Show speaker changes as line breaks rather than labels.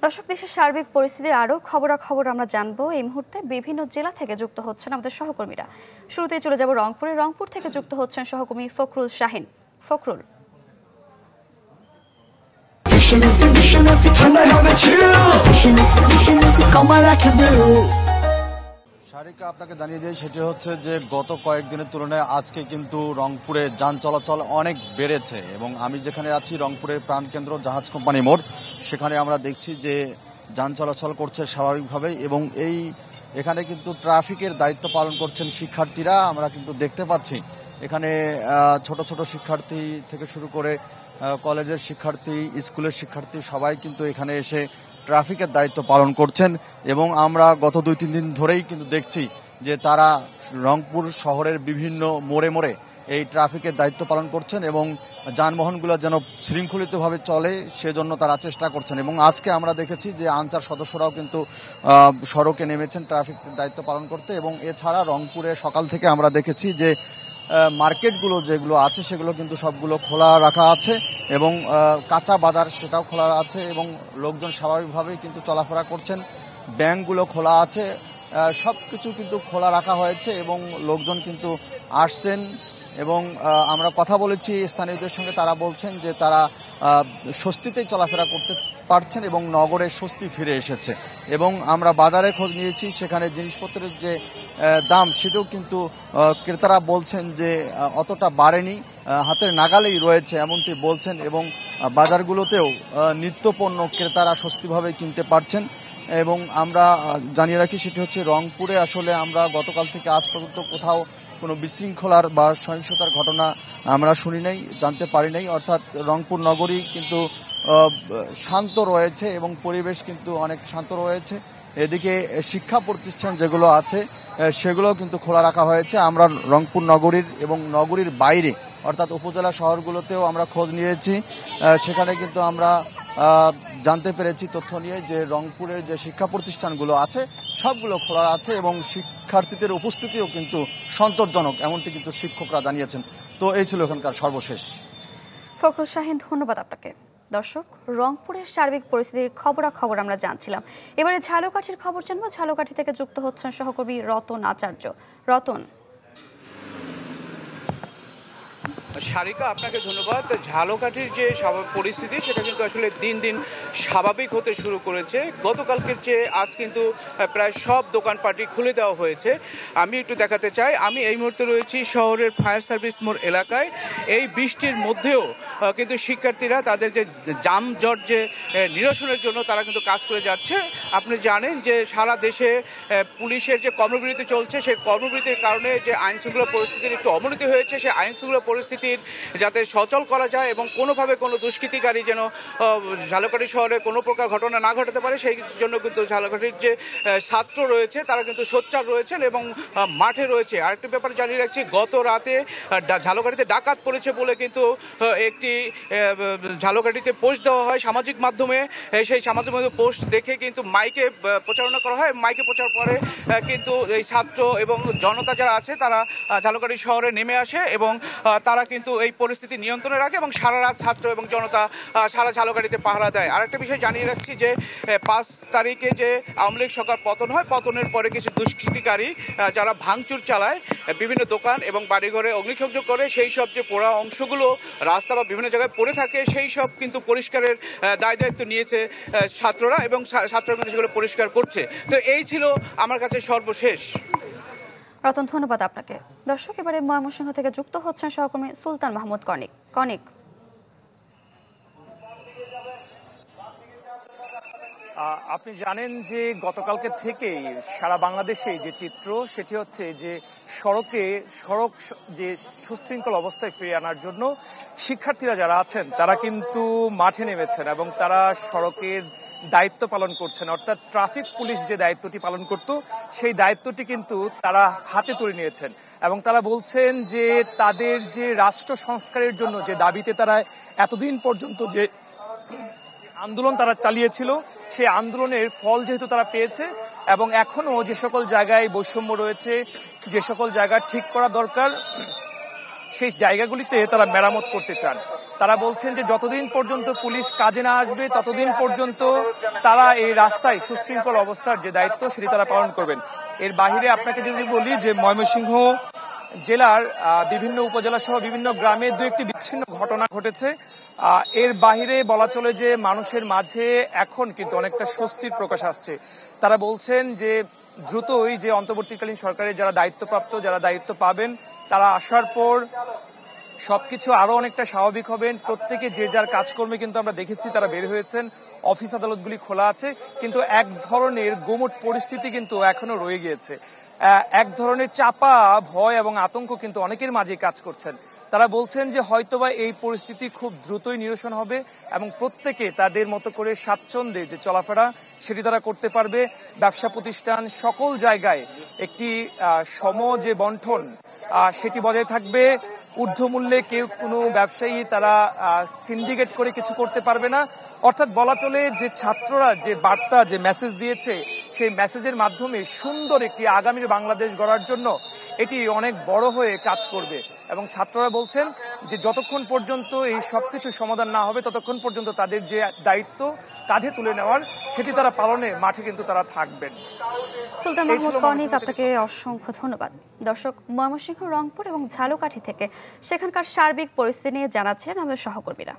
দর্শক, দেশের সার্বিক পরিস্থিতির আরও খবরাখবর আমরা জানবো এই মুহূর্তে বিভিন্ন জেলা থেকে যুক্ত হচ্ছেন আমাদের সহকর্মীরা। শুরুতেই চলে যাব রংপুরে। রংপুর থেকে যুক্ত হচ্ছেন সহকর্মী ফখরুল শাহিন। ফখরুল,
শারিকা, আপনাকে জানিয়ে দিই সেটি হচ্ছে যে গত কয়েকদিনের তুলনায় আজকে কিন্তু রংপুরে যান চলাচল অনেক বেড়েছে এবং আমি যেখানে আছি রংপুরের প্রাণকেন্দ্র জাহাজ কোম্পানি মোড়, সেখানে আমরা দেখছি যে যান চলাচল করছে স্বাভাবিকভাবে এবং এখানে কিন্তু ট্রাফিকের দায়িত্ব পালন করছেন শিক্ষার্থীরা। আমরা কিন্তু দেখতে পাচ্ছি এখানে ছোট ছোট শিক্ষার্থী থেকে শুরু করে কলেজের শিক্ষার্থী, স্কুলের শিক্ষার্থী সবাই কিন্তু এখানে এসে ট্রাফিকের দায়িত্ব পালন করছেন এবং আমরা গত 2-3 দিন ধরেই কিন্তু দেখছি যে তারা রংপুর শহরের বিভিন্ন মোড়ে মোড়ে এই ট্রাফিকের দায়িত্ব পালন করছেন এবং যানবাহনগুলো যেন শৃঙ্খলিতভাবে চলে সেজন্য তারা চেষ্টা করছেন। এবং আজকে আমরা দেখেছি যে আনসার সদস্যরাও কিন্তু সড়কে নেমেছেন ট্রাফিকের দায়িত্ব পালন করতে। এবং এছাড়া রংপুরে সকাল থেকে আমরা দেখেছি যে মার্কেটগুলো যেগুলো আছে সেগুলো কিন্তু সবগুলো খোলা রাখা আছে এবং কাঁচা বাজার সেটাও খোলা আছে এবং লোকজন স্বাভাবিকভাবেই কিন্তু চলাফেরা করছেন। ব্যাংকগুলো খোলা আছে, সব কিছু কিন্তু খোলা রাখা হয়েছে এবং লোকজন কিন্তু আসছেন। এবং আমরা কথা বলেছি স্থানীয়দের সঙ্গে, তারা বলছেন যে তারা স্বস্তিতেই চলাফেরা করতে পারছেন এবং নগরে স্বস্তি ফিরে এসেছে। এবং আমরা বাজারে খোঁজ নিয়েছি, সেখানে জিনিসপত্রের যে দাম সেটাও কিন্তু ক্রেতারা বলছেন যে অতটা বাড়েনি, হাতের নাগালেই রয়েছে এমনটি বলছেন। এবং বাজারগুলোতেও নিত্যপণ্য ক্রেতারা স্বস্তিভাবে কিনতে পারছেন। এবং আমরা জানিয়ে রাখি সেটি হচ্ছে রংপুরে আসলে আমরা গতকাল থেকে আজ পর্যন্ত কোথাও কোনো বিশৃঙ্খলার বা সহিংসতার ঘটনা আমরা শুনি নাই, জানতে পারি নাই। অর্থাৎ রংপুর নগরী কিন্তু শান্ত রয়েছে এবং পরিবেশ কিন্তু অনেক শান্ত রয়েছে। এদিকে শিক্ষা প্রতিষ্ঠান যেগুলো আছে সেগুলো কিন্তু খোলা রাখা হয়েছে। আমরা রংপুর নগরীর এবং নগরীর বাইরে অর্থাৎ উপজেলা শহরগুলোতেও আমরা খোঁজ নিয়েছি, সেখানে কিন্তু আমরা জানতে পেরেছি তথ্য নিয়ে যে রংপুরের যে শিক্ষা প্রতিষ্ঠানগুলো আছে সবগুলো খোলা আছে এবং শিক্ষার্থীদের উপস্থিতিও কিন্তু সন্তোষজনক, এমনটি কিন্তু শিক্ষকরা জানিয়েছেন। তো এই ছিল এখানকার সর্বশেষ।
ফখরুল শাহিন, ধন্যবাদ আপনাকে। দর্শক, রংপুরের সার্বিক পরিস্থিতির খবরাখবর আমরা জানছিলাম। এবারে ঝালকাঠির খবর জানবো। ঝালকাঠি থেকে যুক্ত হচ্ছেন সহকর্মী রতন আচার্য। রতন,
শারিকা, আপনাকে ধন্যবাদ। ঝালকাঠির যে পরিস্থিতি সেটা কিন্তু আসলে দিন দিন স্বাভাবিক হতে শুরু করেছে। গতকালকের চেয়ে আজ কিন্তু প্রায় সব দোকানপাটই খুলে দেওয়া হয়েছে। আমি একটু দেখাতে চাই, আমি এই মুহূর্তে রয়েছি শহরের ফায়ার সার্ভিস মোড় এলাকায়। এই বৃষ্টির মধ্যেও কিন্তু শিক্ষার্থীরা তাদের যে যানজট যে নিরসনের জন্য তারা কিন্তু কাজ করে যাচ্ছে। আপনি জানেন যে সারা দেশে পুলিশের যে কর্মবিরতি চলছে, সেই কর্মবিরতির কারণে যে আইনশৃঙ্খলা পরিস্থিতির একটু অবনতি হয়েছে। সেই আইনশৃঙ্খলা পরিস্থিতি যাতে সচল করা যায় এবং কোনোভাবে কোনো দুষ্কৃতিকারী যেন ঝালকাঠি শহরে কোনো প্রকার ঘটনা না ঘটাতে পারে, সেই জন্য কিন্তু ঝালকাঠির যে ছাত্র রয়েছে তারা কিন্তু সোচ্চার রয়েছেন এবং মাঠে রয়েছে। আরেকটি ব্যাপার জানিয়ে রাখছি, গত রাতে ঝালকাঠিতে ডাকাত পড়েছে বলে কিন্তু একটি ঝালকাঠিতে পোস্ট দেওয়া হয় সামাজিক মাধ্যমে। সেই সামাজিক মাধ্যমে পোস্ট দেখে কিন্তু মাইকে প্রচারণা করা হয়। মাইকে প্রচার পরে কিন্তু এই ছাত্র এবং জনতা যারা আছে তারা ঝালকাঠি শহরে নেমে আসে এবং তারা কিন্তু এই পরিস্থিতি নিয়ন্ত্রণে রাখে এবং সারা রাত ছাত্র এবং জনতা সারা ঝালকাঠিতে পাহারা দেয়। আরেকটা বিষয় জানিয়ে রাখছি যে 5 তারিখে যে আওয়ামী লীগ সরকার পতন হয়, পতনের পরে কিছু দুষ্কৃতিকারী যারা ভাঙচুর চালায়, বিভিন্ন দোকান এবং বাড়িঘরে অগ্নিসংযোগ করে, সেই সব যে পোড়া অংশগুলো রাস্তা বা বিভিন্ন জায়গায় পড়ে থাকে সেই সব কিন্তু পরিষ্কারের দায়িত্ব নিয়েছে ছাত্ররা এবং ছাত্ররা কিন্তু সেগুলো পরিষ্কার করছে। তো এই ছিল আমার কাছে সর্বশেষ।
রতন, ধন্যবাদ আপনাকে। দর্শক, এবারে ময়মনসিংহ থেকে যুক্ত হচ্ছেন সহকর্মী সুলতান মাহমুদ কনিক। কনিক,
আপনি জানেন যে গতকালকে থেকেই সারা বাংলাদেশে যে চিত্র সেটি হচ্ছে যে সড়ক যে সুশৃঙ্খল অবস্থায় ফিরিয়ে আনার জন্য শিক্ষার্থীরা যারা আছেন তারা কিন্তু মাঠে নেমেছেন এবং তারা সড়কের দায়িত্ব পালন করছেন। অর্থাৎ ট্রাফিক পুলিশ যে দায়িত্বটি পালন করত সেই দায়িত্বটি কিন্তু তারা হাতে তুলে নিয়েছেন এবং তারা বলছেন যে তাদের যে রাষ্ট্র সংস্কারের জন্য যে দাবিতে তারা এতদিন পর্যন্ত যে আন্দোলন তারা চালিয়েছিল সেই আন্দোলনের ফল যেহেতু তারা পেয়েছে এবং এখনো যে সকল জায়গায় বৈষম্য রয়েছে, যে সকল জায়গা ঠিক করা দরকার সেই জায়গাগুলিতে তারা মেরামত করতে চান। তারা বলছেন যে যতদিন পর্যন্ত পুলিশ কাজে না আসবে ততদিন পর্যন্ত তারা এই রাস্তায় সুশৃঙ্খল অবস্থার যে দায়িত্ব সেটি তারা পালন করবেন। এর বাহিরে আপনাকে যদি বলি যে ময়মনসিংহ জেলার বিভিন্ন উপজেলা সহ বিভিন্ন গ্রামে দু একটি বিচ্ছিন্ন ঘটনা ঘটেছে। এর বাহিরে বলা চলে যে মানুষের মাঝে এখন কিন্তু অনেকটা স্বস্তির প্রকাশ আসছে। তারা বলছেন যে দ্রুতই যে অন্তর্বর্তীকালীন সরকারের যারা দায়িত্বপ্রাপ্ত, যারা দায়িত্ব পাবেন, তারা আসার পর সবকিছু আরো অনেকটা স্বাভাবিক হবেন। প্রত্যেকে যে যার কাজকর্মে কিন্তু আমরা দেখেছি তারা বের হয়েছেন, অফিস আদালতগুলি খোলা আছে, কিন্তু এক ধরনের গোমট পরিস্থিতি কিন্তু এখনো রয়ে গিয়েছে। এক ধরনের চাপা ভয় এবং আতঙ্ক কিন্তু অনেকের মাঝে কাজ করছেন। তারা বলছেন যে হয়তোবা এই পরিস্থিতি খুব দ্রুতই নিরসন হবে এবং প্রত্যেকে তাদের মতো করে স্বাচ্ছন্দ্যে যে চলাফেরা সেটি তারা করতে পারবে। ব্যবসা প্রতিষ্ঠান সকল জায়গায় একটি সম যে বন্টন সেটি বজায় থাকবে। ঊর্ধ্বমূল্যে কেউ কোনো ব্যবসায়ী তারা সিন্ডিকেট করে কিছু করতে পারবে না। অর্থাৎ বলা চলে যে ছাত্ররা যে বার্তা, যে মেসেজ দিয়েছে, সেই মেসেজের মাধ্যমে সুন্দর একটি আগামীর বাংলাদেশ গড়ার জন্য এটি অনেক বড় হয়ে কাজ করবে। এবং ছাত্ররা বলছেন যে যতক্ষণ পর্যন্ত এই সবকিছু সমাধান না হবে ততক্ষণ পর্যন্ত তাদের যে দায়িত্ব কাঁধে তুলে নেওয়ার সেটি তারা পালনে মাঠে কিন্তু তারা থাকবেন।
সুলতান মাহমুদ কনিক, আপনাকে অসংখ্য ধন্যবাদ। দর্শক, ময়মনসিংহ, রংপুর এবং ঝালকাঠি থেকে সেখানকার সার্বিক পরিস্থিতি নিয়ে জানাচ্ছিলেন আমাদের সহকর্মীরা।